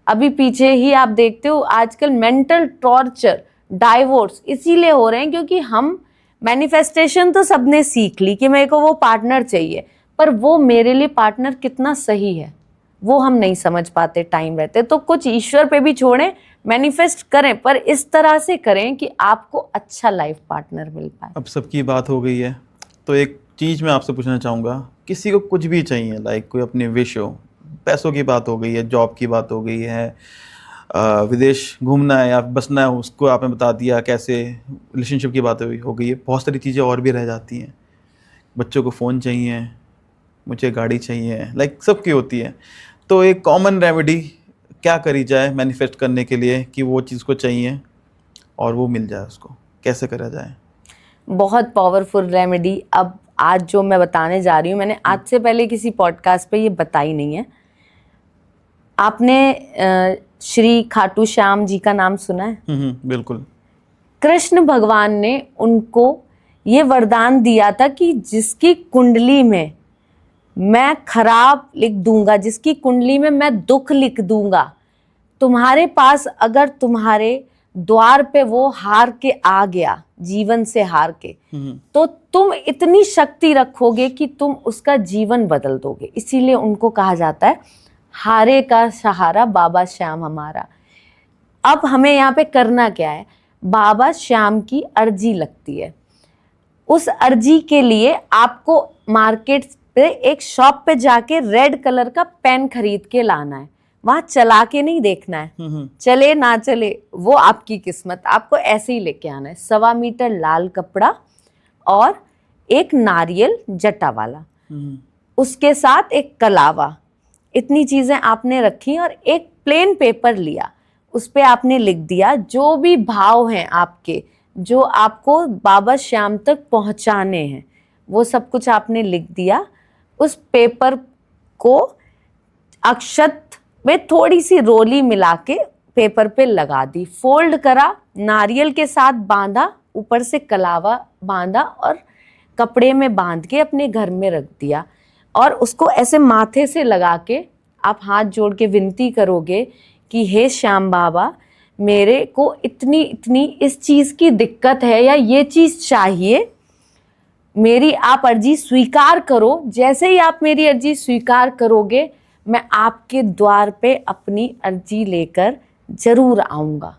अभी पीछे ही आप देखते हो, आजकल मेंटल टॉर्चर, डाइवोर्स इसीलिए हो रहे हैं क्योंकि हम मैनिफेस्टेशन तो सबने सीख ली कि मेरे को वो पार्टनर चाहिए, पर वो मेरे लिए पार्टनर कितना सही है वो हम नहीं समझ पाते टाइम रहते। तो कुछ ईश्वर पे भी छोड़ें, मैनिफेस्ट करें, पर इस तरह से करें कि आपको अच्छा लाइफ पार्टनर मिल पाए। अब सबकी बात हो गई है, तो एक चीज़ मैं आपसे पूछना चाहूँगा, किसी को कुछ भी चाहिए, लाइक कोई अपनी विश हो, पैसों की बात हो गई है, जॉब की बात हो गई है, विदेश घूमना है या बसना है, उसको आपने बता दिया कैसे, रिलेशनशिप की बात हो गई है, बहुत सारी चीज़ें और भी रह जाती हैं। बच्चों को फ़ोन चाहिए, मुझे गाड़ी चाहिए, लाइक सबकी होती है। तो एक कॉमन रेमेडी क्या करी जाए मैनिफेस्ट करने के लिए कि वो चीज़ को चाहिए और वो मिल जाए, उसको कैसे करा जाए? बहुत पावरफुल रेमेडी अब आज जो मैं बताने जा रही हूँ, मैंने आज से पहले किसी पॉडकास्ट पे ये बताई नहीं है। आपने श्री खाटू श्याम जी का नाम सुना है? बिल्कुल। कृष्ण भगवान ने उनको ये वरदान दिया था कि जिसकी कुंडली में मैं खराब लिख दूंगा, जिसकी कुंडली में मैं दुख लिख दूंगा, तुम्हारे पास अगर तुम्हारे द्वार पे वो हार के आ गया, जीवन से हार के, तो तुम इतनी शक्ति रखोगे कि तुम उसका जीवन बदल दोगे। इसीलिए उनको कहा जाता है हारे का सहारा बाबा श्याम हमारा। अब हमें यहाँ पे करना क्या है, बाबा श्याम की अर्जी लगती है। उस अर्जी के लिए आपको मार्केट पे एक शॉप पे जाके रेड कलर का पेन खरीद के लाना है। वहां चला के नहीं देखना है, चले ना चले वो आपकी किस्मत, आपको ऐसे ही लेके आना है। 1.25 मीटर लाल कपड़ा और एक नारियल जटा वाला, उसके साथ एक कलावा, इतनी चीजें आपने रखी और एक प्लेन पेपर लिया, उस पे आपने लिख दिया जो भी भाव हैं आपके, जो आपको बाबा श्याम तक पहुंचाने हैं, वो सब कुछ आपने लिख दिया। उस पेपर को अक्षत में थोड़ी सी रोली मिला के पेपर पे लगा दी, फोल्ड करा, नारियल के साथ बांधा, ऊपर से कलावा बांधा और कपड़े में बांध के अपने घर में रख दिया और उसको ऐसे माथे से लगा के आप हाथ जोड़ के विनती करोगे कि हे श्याम बाबा, मेरे को इतनी इतनी इस चीज़ की दिक्कत है या ये चीज़ चाहिए, मेरी आप अर्जी स्वीकार करो। जैसे ही आप मेरी अर्जी स्वीकार करोगे, मैं आपके द्वार पे अपनी अर्जी लेकर ज़रूर आऊँगा।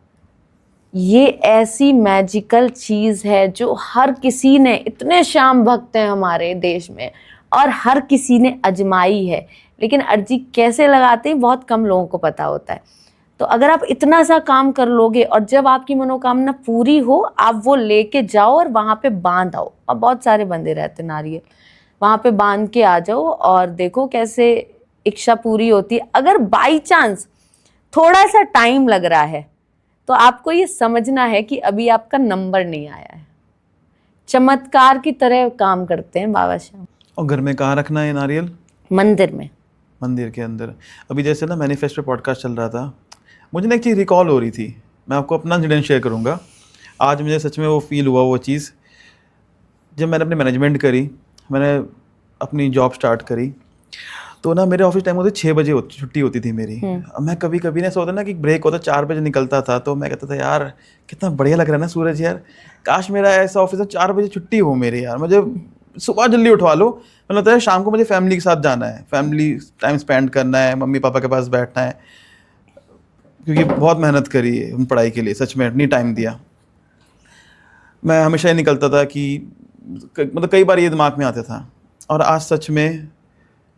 ये ऐसी मैजिकल चीज़ है जो हर किसी ने, इतने श्याम भक्त हैं हमारे देश में और हर किसी ने आजमाई है, लेकिन अर्जी कैसे लगाते हैं बहुत कम लोगों को पता होता है। तो अगर आप इतना सा काम कर लोगे और जब आपकी मनोकामना पूरी हो, आप वो लेके जाओ और वहाँ पे बांध आओ। और बहुत सारे बंधे रहते नारियल, वहाँ पे बांध के आ जाओ और देखो कैसे इच्छा पूरी होती है। अगर बाई चांस थोड़ा सा टाइम लग रहा है तो आपको ये समझना है कि अभी आपका नंबर नहीं आया है। चमत्कार की तरह काम करते हैं बाबा श्याम। और घर में कहाँ रखना है नारियल? मंदिर में, मंदिर के अंदर। अभी जैसे ना मैनिफेस्ट पे पॉडकास्ट चल रहा था, मुझे ना एक चीज़ रिकॉल हो रही थी, मैं आपको अपना इंसिडेंट शेयर करूँगा। आज मुझे सच में वो फील हुआ, वो चीज़ जब मैंने अपनी मैनेजमेंट करी, मैंने अपनी जॉब स्टार्ट करी, तो ना मेरे ऑफिस टाइम होते 6 बजे छुट्टी होती थी मेरी। अब मैं कभी कभी ना सोचता ना कि ब्रेक होता 4 बजे निकलता था, तो मैं कहता था यार कितना बढ़िया लग रहा है ना सूरज, यार काश मेरा ऐसा ऑफिस 4 बजे छुट्टी हो मेरी, यार मुझे सुबह जल्दी उठवा लो। मतलब लगता है शाम को मुझे फैमिली के साथ जाना है, फैमिली टाइम स्पेंड करना है, मम्मी पापा के पास बैठना है, क्योंकि बहुत मेहनत करी है पढ़ाई के लिए, सच में नहीं टाइम दिया। मैं हमेशा ही निकलता था कि मतलब कई बार ये दिमाग में आता था। और आज सच में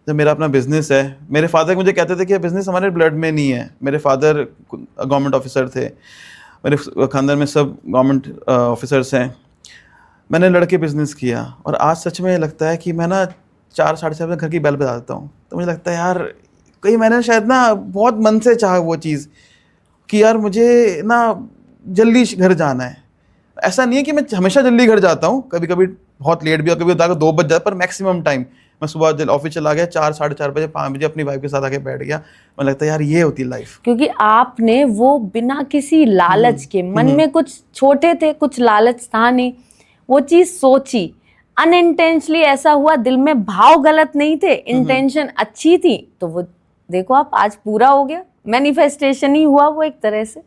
जब मेरा अपना बिज़नेस है, मेरे फादर मुझे कहते थे कि बिज़नेस हमारे ब्लड में नहीं है। मेरे फादर गवर्नमेंट ऑफिसर थे, मेरे खानदान में सब गवर्नमेंट ऑफिसर्स हैं। मैंने लड़के बिज़नेस किया और आज सच में लगता है कि मैं ना 4 साढ़े 4 बजे घर की बेल बजा देता हूँ, तो मुझे लगता है यार कहीं मैंने शायद ना बहुत मन से चाहा वो चीज़ कि यार मुझे ना जल्दी घर जाना है। ऐसा नहीं है कि मैं हमेशा जल्दी घर जाता हूँ, कभी कभी बहुत लेट भी, और कभी 2 बज जाता, पर मैक्सिमम टाइम मैं सुबह ऑफिस चला गया 4 साढ़े 4 बजे, 5 बजे अपनी वाइफ के साथ आके बैठ गया। मुझे लगता है यार ये होती है लाइफ, क्योंकि आपने वो बिना किसी लालच के, मन में कुछ छोटे थे, कुछ लालच था नहीं, वो चीज़ सोची, अनइंटेंशनली ऐसा हुआ, दिल में भाव गलत नहीं थे, इंटेंशन अच्छी थी, तो वो देखो आप आज पूरा हो गया, मैनिफेस्टेशन ही हुआ वो एक तरह से।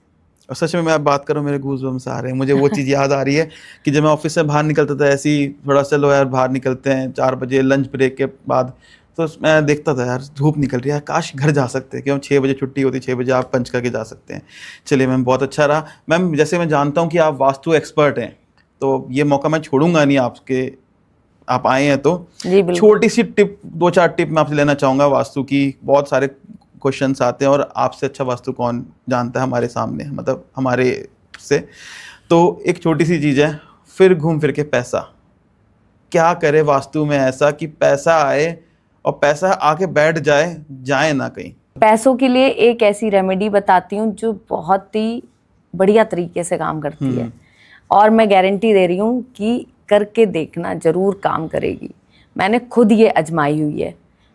और सच में मैं अब बात करूँ मेरे गूज़बम्स आ रहे हैं, मुझे वो चीज़ याद आ रही है कि जब मैं ऑफिस से बाहर निकलता था, ऐसे ही थोड़ा चलो यार बाहर निकलते हैं 4 बजे लंच ब्रेक के बाद, तो मैं देखता था यार धूप निकल रही है, काश घर जा सकते हैं, क्यों 6 बजे छुट्टी होती, 6 बजे आप पंच करके जा सकते हैं। चलिए मैम, बहुत अच्छा रहा मैम। जैसे मैं जानता हूँ कि आप वास्तु एक्सपर्ट हैं, तो ये मौका मैं छोड़ूंगा नहीं, आप आए हैं तो छोटी सी टिप, 2-4 टिप मैं आपसे लेना चाहूँगा वास्तु की। बहुत सारे क्वेश्चंस आते हैं और आपसे अच्छा वास्तु कौन जानता है हमारे सामने, मतलब हमारे से। तो एक छोटी सी चीज़ है, फिर घूम फिर के पैसा। क्या करे वास्तु में ऐसा कि पैसा आए और पैसा आके बैठ जाए ना कहीं। पैसों के लिए एक ऐसी रेमेडी बताती हूँ जो बहुत ही बढ़िया तरीके से काम करती है, और मैं गारंटी दे रही हूँ कि करके देखना, जरूर काम करेगी। मैंने खुद ये आजमाई हुई है।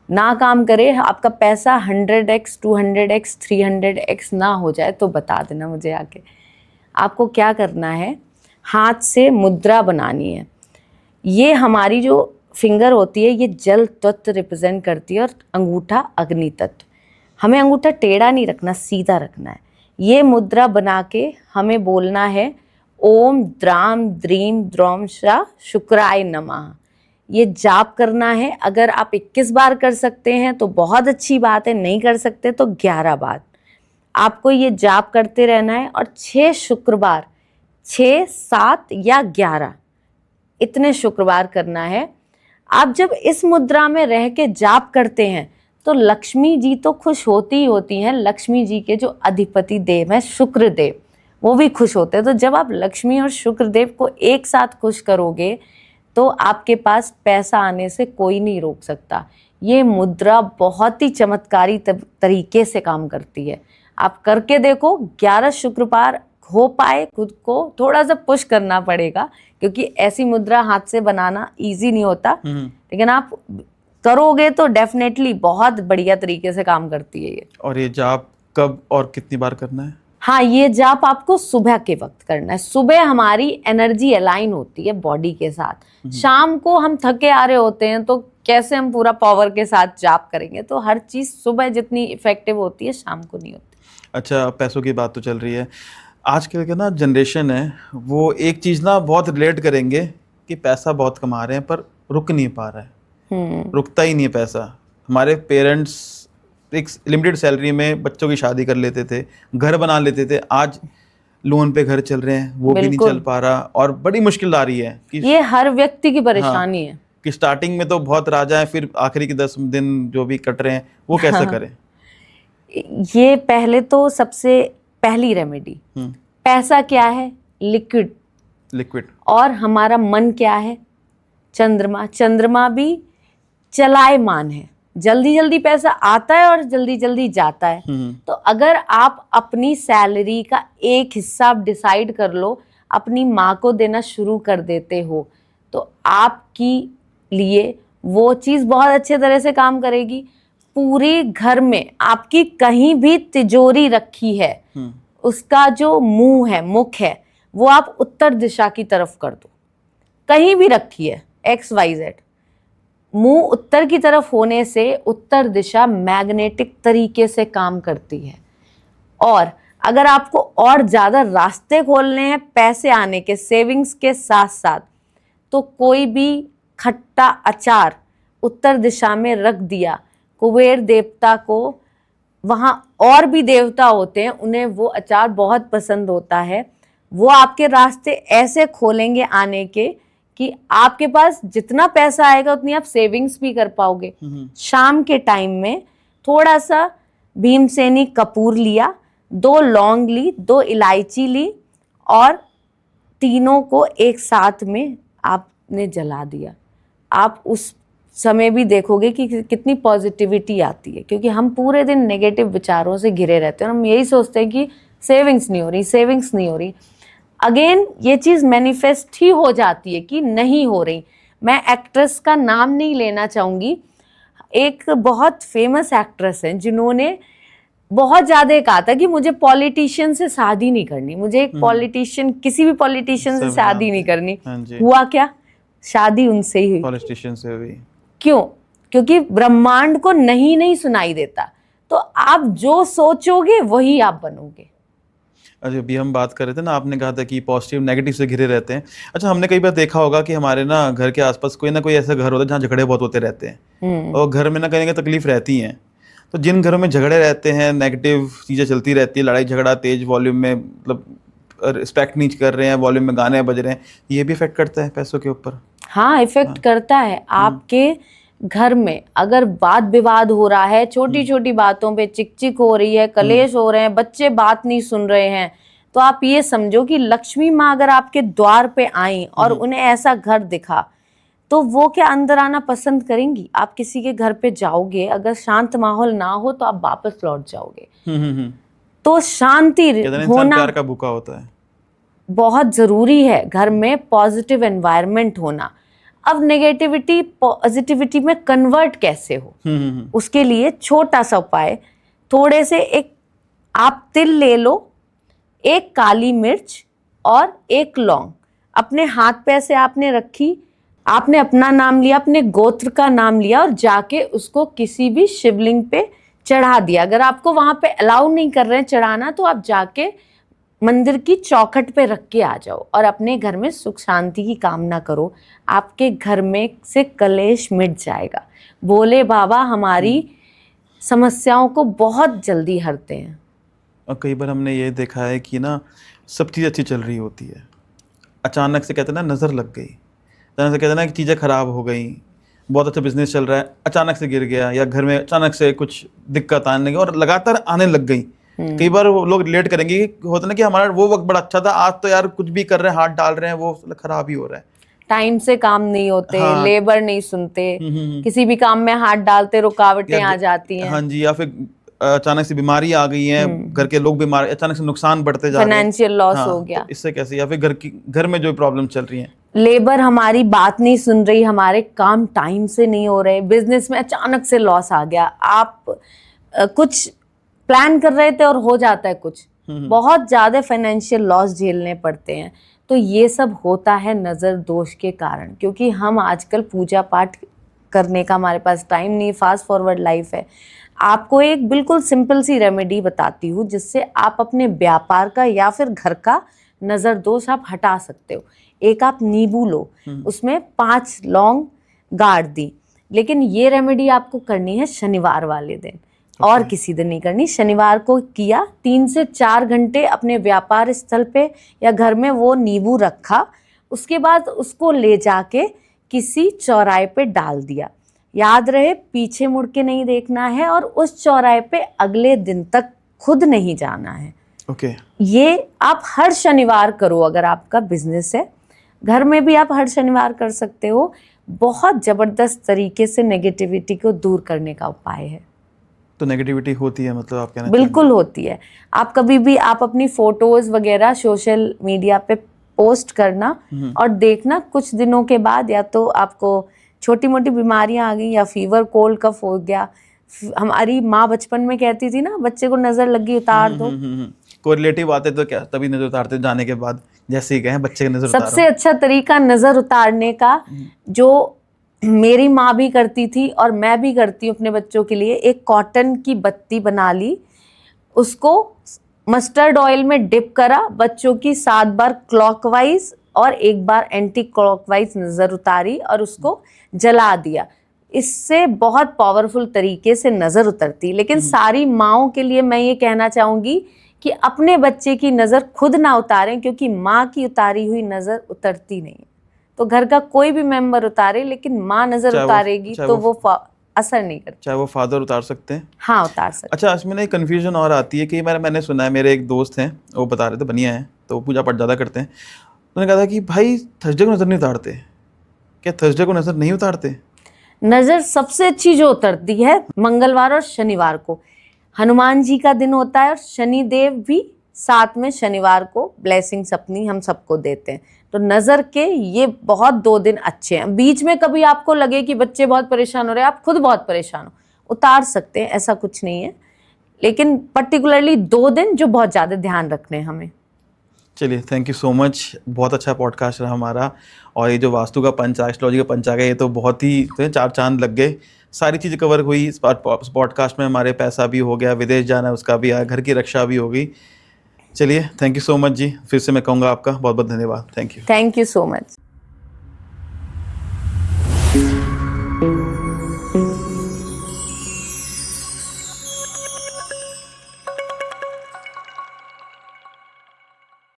ना काम करे, आपका पैसा 100x 200x 300x ना हो जाए तो बता देना मुझे आके। आपको क्या करना है, हाथ से मुद्रा बनानी है। ये हमारी जो फिंगर होती है ये जल तत्व रिप्रेजेंट करती है और अंगूठा अग्नि तत्व। हमें अंगूठा टेढ़ा नहीं रखना, सीधा रखना है। ये मुद्रा बना के हमें बोलना है ओम द्राम द्रीम द्रौम शा शुक्राय नमः। ये जाप करना है। अगर आप 21 बार कर सकते हैं तो बहुत अच्छी बात है, नहीं कर सकते तो 11 बार आपको ये जाप करते रहना है। और 6 शुक्रवार, 6, 7 या 11 इतने शुक्रवार करना है। आप जब इस मुद्रा में रह के जाप करते हैं तो लक्ष्मी जी तो खुश होती ही होती हैं। लक्ष्मी जी के जो अधिपति देव हैं शुक्र देव, वो भी खुश होते हैं। तो जब आप लक्ष्मी और शुक्र देव को एक साथ खुश करोगे तो आपके पास पैसा आने से कोई नहीं रोक सकता। ये मुद्रा बहुत ही चमत्कारी तरीके से काम करती है। आप करके देखो, 11 शुक्रवार हो पाए, खुद को थोड़ा सा पुश करना पड़ेगा क्योंकि ऐसी मुद्रा हाथ से बनाना इजी नहीं होता, लेकिन आप करोगे तो डेफिनेटली बहुत बढ़िया तरीके से काम करती है ये। और ये जाप कब और कितनी बार करना है? हाँ, ये जाप आपको सुबह के वक्त करना है। सुबह हमारी एनर्जी अलाइन होती है बॉडी के साथ। शाम को हम थके आ रहे होते हैं तो कैसे हम पूरा पावर के साथ जाप करेंगे। तो हर चीज सुबह जितनी इफेक्टिव होती है शाम को नहीं होती। अच्छा, पैसों की बात तो चल रही है। आजकल के ना जनरेशन है, वो एक चीज़ ना बहुत रिलेट करेंगे कि पैसा बहुत कमा रहे हैं पर रुक नहीं पा रहा है, रुकता ही नहीं है पैसा। हमारे पेरेंट्स एक लिमिटेड सैलरी में बच्चों की शादी कर लेते थे, घर बना लेते थे, आज लोन पे घर चल रहे हैं, वो भी नहीं बिल्कुल। चल पा रहा और बड़ी मुश्किल आ रही है कि ये हर व्यक्ति की परेशानी है। कि स्टार्टिंग में तो बहुत राजा है, फिर आखिरी के 10 दिन जो भी कट रहे हैं वो कैसे करें। ये पहले तो सबसे पहली रेमेडी, पैसा क्या है? लिक्विड। लिक्विड। और हमारा मन क्या है? चंद्रमा। चंद्रमा भी चलायमान है, जल्दी जल्दी पैसा आता है और जल्दी जल्दी जाता है। तो अगर आप अपनी सैलरी का एक हिस्सा डिसाइड कर लो, अपनी माँ को देना शुरू कर देते हो, तो आपकी लिए वो चीज़ बहुत अच्छे तरह से काम करेगी। पूरे घर में आपकी कहीं भी तिजोरी रखी है, उसका जो मुंह है, मुख है, वो आप उत्तर दिशा की तरफ कर दो। कहीं भी रखी है, XYZ, मुंह उत्तर की तरफ होने से उत्तर दिशा मैग्नेटिक तरीके से काम करती है। और अगर आपको और ज़्यादा रास्ते खोलने हैं पैसे आने के, सेविंग्स के साथ साथ, तो कोई भी खट्टा अचार उत्तर दिशा में रख दिया। कुबेर देवता को, वहाँ और भी देवता होते हैं, उन्हें वो अचार बहुत पसंद होता है। वो आपके रास्ते ऐसे खोलेंगे आने के कि आपके पास जितना पैसा आएगा उतनी आप सेविंग्स भी कर पाओगे। शाम के टाइम में थोड़ा सा भीमसेनी कपूर लिया, 2 लौंग ली, 2 इलायची ली और तीनों को एक साथ में आपने जला दिया। आप उस समय भी देखोगे कि कितनी पॉजिटिविटी आती है, क्योंकि हम पूरे दिन नेगेटिव विचारों से घिरे रहते हैं और हम यही सोचते हैं कि सेविंग्स नहीं हो रही, सेविंग्स नहीं हो रही। अगेन ये चीज़ मैनिफेस्ट ही हो जाती है कि नहीं हो रही। मैं एक्ट्रेस का नाम नहीं लेना चाहूँगी, एक बहुत फेमस एक्ट्रेस हैं जिन्होंने बहुत ज़्यादा कहा था कि मुझे पॉलिटिशियन से शादी नहीं करनी, मुझे एक पॉलिटिशियन, किसी भी पॉलिटिशियन से शादी नहीं करनी। हुआ क्या? शादी उनसे ही हुई। पॉलिटिशियन से हुई। क्यों? क्योंकि ब्रह्मांड को नहीं सुनाई देता। तो आप जो सोचोगे वही आप बनोगे। अच्छा, अभी हम बात कर रहे थे ना, आपने कहा था कि पॉजिटिव नेगेटिव से घिरे रहते हैं। अच्छा, हमने कई बार देखा होगा कि हमारे ना घर के आसपास कोई ना कोई ऐसा घर होता है जहाँ झगड़े बहुत होते रहते हैं और घर में ना कहीं ना कहीं तकलीफ रहती हैं। तो जिन घरों में झगड़े रहते हैं, नेगेटिव चीज़ें चलती रहती है, लड़ाई झगड़ा तेज वॉल्यूम में, मतलब रिस्पेक्ट नहीं कर रहे हैं, वॉल्यूम में गाने बज रहे हैं, ये भी इफेक्ट करता है पैसों के ऊपर? हाँ, इफेक्ट करता है। आपके घर में अगर वाद विवाद हो रहा है, छोटी छोटी बातों पे चिक हो रही है, कलेश हो रहे हैं, बच्चे बात नहीं सुन रहे हैं, तो आप ये समझो कि लक्ष्मी माँ अगर आपके द्वार पे आई और उन्हें ऐसा घर दिखा, तो वो क्या अंदर आना पसंद करेंगी? आप किसी के घर पे जाओगे, अगर शांत माहौल ना हो तो आप वापस लौट जाओगे। तो शांति होना प्यार का भूखा होता है, बहुत जरूरी है। घर में पॉजिटिव एनवायरनमेंट होना। अब नेगेटिविटी पॉजिटिविटी में कन्वर्ट कैसे हो, उसके लिए छोटा सा उपाय, थोड़े से एक आप तिल ले लो, एक काली मिर्च और एक लौंग अपने हाथ पे ऐसे आपने रखी, आपने अपना नाम लिया, अपने गोत्र का नाम लिया और जाके उसको किसी भी शिवलिंग पे चढ़ा दिया। अगर आपको वहां पे अलाउ नहीं कर रहे हैं चढ़ाना, तो आप जाके मंदिर की चौखट पे रख के आ जाओ और अपने घर में सुख शांति की कामना करो। आपके घर में से कलेश मिट जाएगा। भोले बाबा हमारी समस्याओं को बहुत जल्दी हरते हैं। और कई बार हमने ये देखा है कि ना सब चीज़ अच्छी चल रही होती है, अचानक से कहते हैं ना नज़र लग गई, अचानक से कहते हैं ना कि चीज़ें ख़राब हो गई, बहुत अच्छा बिजनेस चल रहा है, अचानक से गिर गया, या घर में अचानक से कुछ दिक्कत आने लगी और लगातार आने लग गई। कई बार वो लोग रिलेट करेंगे कि होता ना कि हमारा वो वक्त बड़ा अच्छा था, आज तो यार कुछ भी कर रहे हैं, हाथ डाल रहे हैं, वो खराब ही हो रहा है। टाइम से काम नहीं होते, हाँ। लेबर नहीं सुनते, किसी भी काम में हाथ डालते रुकावटें आ जाती हैं। हाँ जी, या फिर अचानक से बीमारी आ गई है, घर के लोग बीमार, अचानक से नुकसान बढ़ते जा रहे हैं, फाइनेंशियल लॉस हो गया, तो इससे कैसे, या फिर घर में जो प्रॉब्लम चल रही है, लेबर हमारी बात नहीं सुन रही, हमारे काम टाइम से नहीं हो रहे, बिजनेस में अचानक से लॉस आ गया, आप कुछ प्लान कर रहे थे और हो जाता है कुछ, बहुत ज्यादा फाइनेंशियल लॉस झेलने पड़ते हैं। तो ये सब होता है नज़र दोष के कारण, क्योंकि हम आजकल पूजा पाठ करने का हमारे पास टाइम नहीं, फास्ट फॉरवर्ड लाइफ है। आपको एक बिल्कुल सिंपल सी रेमेडी बताती हूँ जिससे आप अपने व्यापार का या फिर घर का नज़र दोष आप हटा सकते हो। एक आप नींबू लो, उसमें 5 लौंग गाड़ दी, लेकिन ये रेमेडी आपको करनी है शनिवार वाले दिन और किसी दिन नहीं करनी। शनिवार को किया, 3 से 4 घंटे अपने व्यापार स्थल पे या घर में वो नींबू रखा, उसके बाद उसको ले जाके किसी चौराहे पे डाल दिया। याद रहे पीछे मुड़ के नहीं देखना है और उस चौराहे पे अगले दिन तक खुद नहीं जाना है। ओके। ये आप हर शनिवार करो। अगर आपका बिजनेस है, घर में भी आप हर शनिवार कर सकते हो। बहुत ज़बरदस्त तरीके से नेगेटिविटी को दूर करने का उपाय है। तो नेगेटिविटी होती है, मतलब आप कहना बिल्कुल होती है। आप कभी भी आप अपनी फोटोज वगैरह सोशल मीडिया पे पोस्ट करना और देखना, कुछ दिनों के बाद या तो आपको छोटी मोटी बीमारियां आ गई या फीवर कोल्ड कफ हो गया। हमारी माँ बचपन में कहती थी ना, बच्चे को नजर लगी उतार दो। कोरिलेटिव आते तो क्या तभी नजर उतारते जाने के बाद, जैसे ही कहें बच्चे की नजर उतारो। सबसे अच्छा तरीका नजर उतारने का, जो मेरी माँ भी करती थी और मैं भी करती हूँ अपने बच्चों के लिए, एक कॉटन की बत्ती बना ली, उसको मस्टर्ड ऑयल में डिप करा, बच्चों की 7 बार क्लॉकवाइज और 1 बार एंटी क्लॉकवाइज नजर उतारी और उसको जला दिया। इससे बहुत पावरफुल तरीके से नजर उतरती। लेकिन सारी माँओं के लिए मैं ये कहना चाहूंगी कि अपने बच्चे की नजर खुद ना उतारें, क्योंकि माँ की उतारी हुई नजर उतरती नहीं है। तो घर का कोई भी मेंबर उतारे, लेकिन माँ नजर उतारेगी तो वो असर नहीं करता। चाहे वो फादर उतार सकते हैं। हाँ, उतार सकते। अच्छा, इसमें ना एक कन्फ्यूजन और आती है कि मैंने सुना है, मेरे एक दोस्त हैं, वो बता रहे थे, बनिया हैं, तो वो पूजा पाठ ज़्यादा करते हैं। उन्होंने कहा था कि भाई थर्सडे को नज़र नहीं उतारते। क्या थर्सडे को नज़र नहीं उतारते? नजर सबसे अच्छी जो उतरती है मंगलवार और शनिवार को। हनुमान जी का दिन होता है और शनिदेव भी साथ में शनिवार को ब्लेसिंग्स अपनी हम सबको देते हैं। तो नज़र के ये बहुत 2 दिन अच्छे हैं। बीच में कभी आपको लगे कि बच्चे बहुत परेशान हो रहे हैं, आप खुद बहुत परेशान हो, उतार सकते हैं, ऐसा कुछ नहीं है। लेकिन पर्टिकुलरली 2 दिन जो बहुत ज़्यादा ध्यान रखने हैं हमें। चलिए, थैंक यू सो मच। बहुत अच्छा पॉडकास्ट रहा हमारा। और ये जो वास्तु का पंचांग, एस्ट्रोलॉजी का पंचांग है, ये तो बहुत ही 4 चांद लग गए। सारी चीज़ें कवर हुई इस पॉडकास्ट में। हमारे पैसा भी हो गया, विदेश जाना है उसका भी आया, घर की रक्षा भी हो गई। चलिए, थैंक यू सो मच जी। फिर से मैं कहूँगा आपका बहुत बहुत धन्यवाद। Thank you. Thank you so much.